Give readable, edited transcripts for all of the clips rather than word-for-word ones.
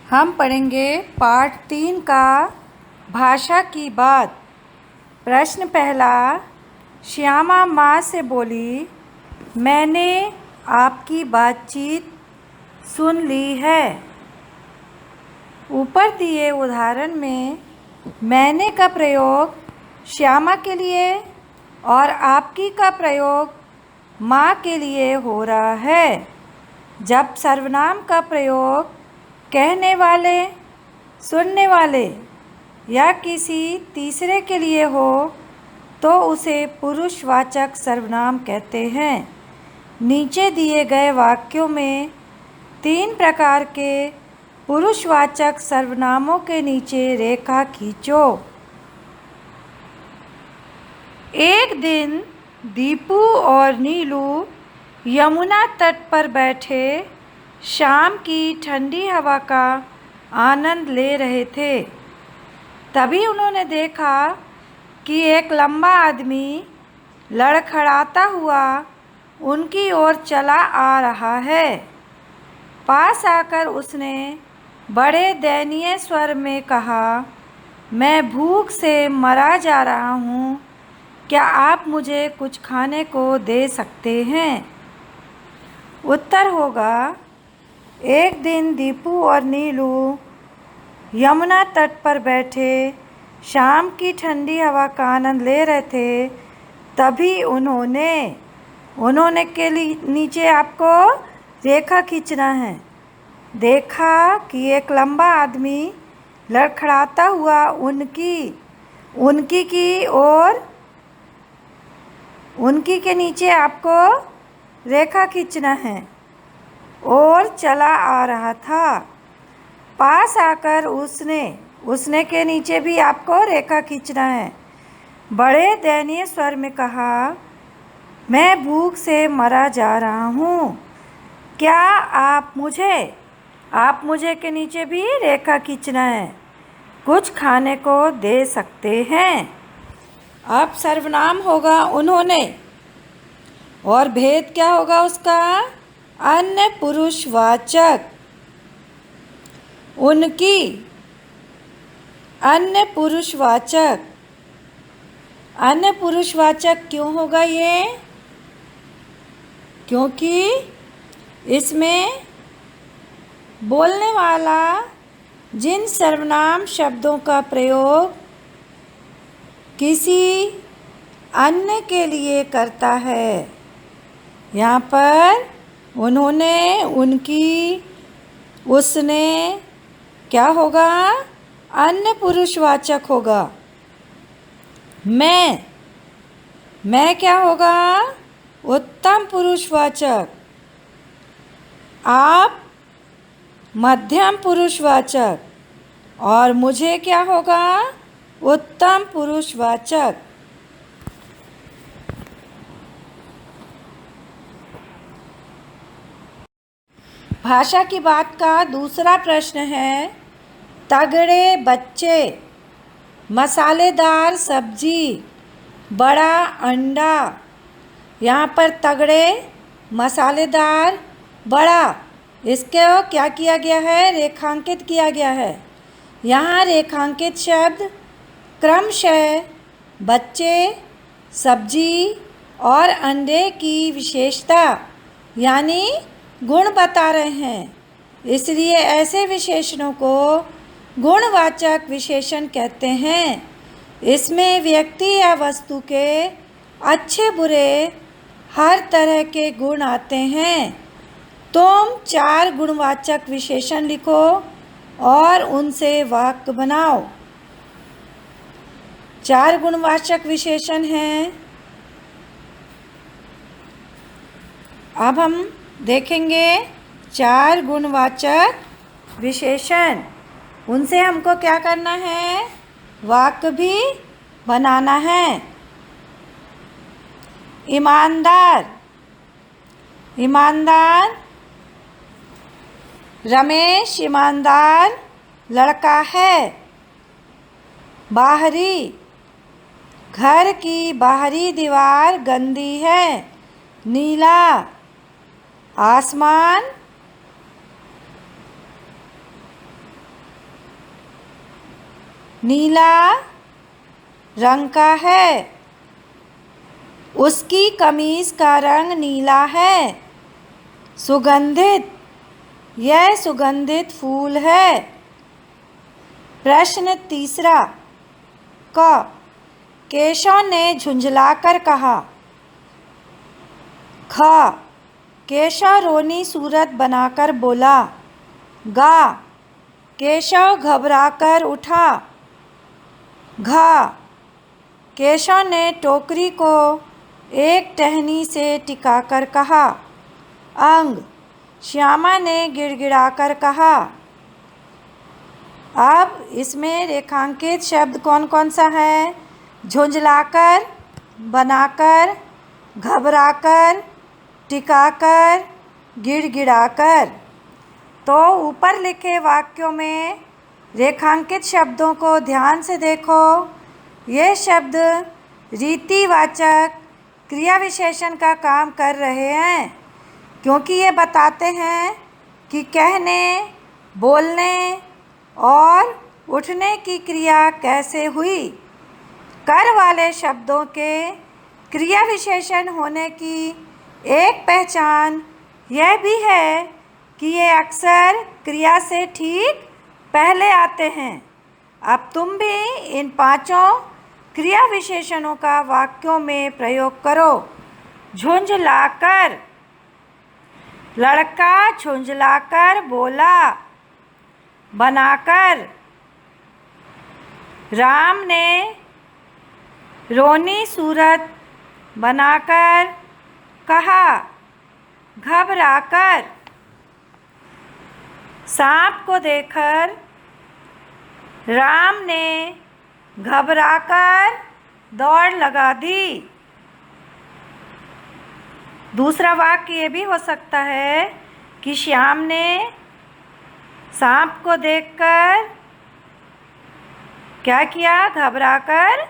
हम पढ़ेंगे पाठ 3 का भाषा की बात। प्रश्न पहला, श्यामा माँ से बोली, मैंने आपकी बातचीत सुन ली है। ऊपर दिए उदाहरण में मैंने का प्रयोग श्यामा के लिए और आपकी का प्रयोग माँ के लिए हो रहा है। जब सर्वनाम का प्रयोग कहने वाले, सुनने वाले या किसी तीसरे के लिए हो तो उसे पुरुषवाचक सर्वनाम कहते हैं। नीचे दिए गए वाक्यों में 3 प्रकार के पुरुषवाचक सर्वनामों के नीचे रेखा खींचो। एक दिन दीपू और नीलू यमुना तट पर बैठे शाम की ठंडी हवा का आनंद ले रहे थे। तभी उन्होंने देखा कि एक लंबा आदमी लड़खड़ाता हुआ उनकी ओर चला आ रहा है। पास आकर उसने बड़े दयनीय स्वर में कहा, मैं भूख से मरा जा रहा हूँ, क्या आप मुझे कुछ खाने को दे सकते हैं? उत्तर होगा, एक दिन दीपू और नीलू यमुना तट पर बैठे शाम की ठंडी हवा का आनंद ले रहे थे। तभी उन्होंने के नीचे आपको रेखा खींचना है। देखा कि एक लंबा आदमी लड़खड़ाता हुआ उनकी के नीचे आपको रेखा खींचना है और चला आ रहा था। पास आकर उसने के नीचे भी आपको रेखा खींचना है। बड़े दयनीय स्वर में कहा, मैं भूख से मरा जा रहा हूँ, क्या आप मुझे के नीचे भी रेखा खींचना है, कुछ खाने को दे सकते हैं। अब सर्वनाम होगा उन्होंने और भेद क्या होगा उसका? अन्य पुरुषवाचक। उनकी अन्य पुरुषवाचक क्यों होगा ये? क्योंकि इसमें बोलने वाला जिन सर्वनाम शब्दों का प्रयोग किसी अन्य के लिए करता है, यहाँ पर उन्होंने, उनकी, उसने क्या होगा? अन्य पुरुषवाचक होगा। मैं क्या होगा? उत्तम पुरुषवाचक। आप मध्यम पुरुषवाचक और मुझे क्या होगा? उत्तम पुरुषवाचक। भाषा की बात का दूसरा प्रश्न है, तगड़े बच्चे, मसालेदार सब्जी, बड़ा अंडा। यहाँ पर तगड़े, मसालेदार, बड़ा, इसको क्या किया गया है? रेखांकित किया गया है। यहाँ रेखांकित शब्द क्रमशः बच्चे, सब्जी और अंडे की विशेषता यानी गुण बता रहे हैं। इसलिए ऐसे विशेषणों को गुणवाचक विशेषण कहते हैं। इसमें व्यक्ति या वस्तु के अच्छे बुरे हर तरह के गुण आते हैं। तुम 4 गुणवाचक विशेषण लिखो और उनसे वाक्य बनाओ। 4 गुणवाचक विशेषण हैं। अब हम देखेंगे 4 गुणवाचक विशेषण। उनसे हमको क्या करना है? वाक्य भी बनाना है। ईमानदार, रमेश ईमानदार लड़का है। बाहरी, घर की बाहरी दीवार गंदी है। नीला, आसमान नीला रंग का है। उसकी कमीज का रंग नीला है। सुगंधित, यह सुगंधित फूल है। प्रश्न तीसरा क, केशव ने झुंझलाकर कहा। ख, केशव रोनी सूरत बनाकर बोला। गा, केशव घबराकर उठा। घ, केशव ने टोकरी को एक टहनी से टिकाकर कहा। अंग, श्यामा ने गिड़गिड़ाकर कहा। अब इसमें रेखांकित शब्द कौन कौन सा है? झुंझलाकर, बनाकर, घबराकर, टिकाकर, गिड़गिड़ाकर। तो ऊपर लिखे वाक्यों में रेखांकित शब्दों को ध्यान से देखो। ये शब्द रीतिवाचक क्रिया विशेषण का काम कर रहे हैं, क्योंकि ये बताते हैं कि कहने, बोलने और उठने की क्रिया कैसे हुई। कर वाले शब्दों के क्रिया विशेषण होने की एक पहचान यह भी है कि ये अक्सर क्रिया से ठीक पहले आते हैं। अब तुम भी इन पांचों क्रिया विशेषणों का वाक्यों में प्रयोग करो। झुंझलाकर, लड़का झुंझलाकर बोला। बनाकर, राम ने रोनी सूरत बनाकर कहा। घबराकर, सांप को देखकर राम ने घबराकर दौड़ लगा दी। दूसरा वाक्य ये भी हो सकता है कि श्याम ने सांप को देखकर क्या किया? घबराकर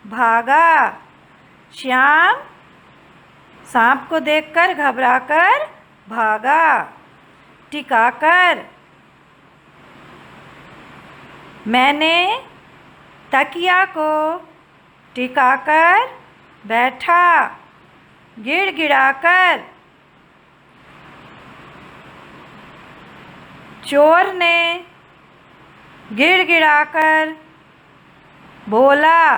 भागा। श्याम सांप को देखकर घबराकर भागा। टिकाकर, मैंने तकिया को टिकाकर बैठा। गिड़गिड़ाकर, चोर ने गिड़गिड़ाकर बोला।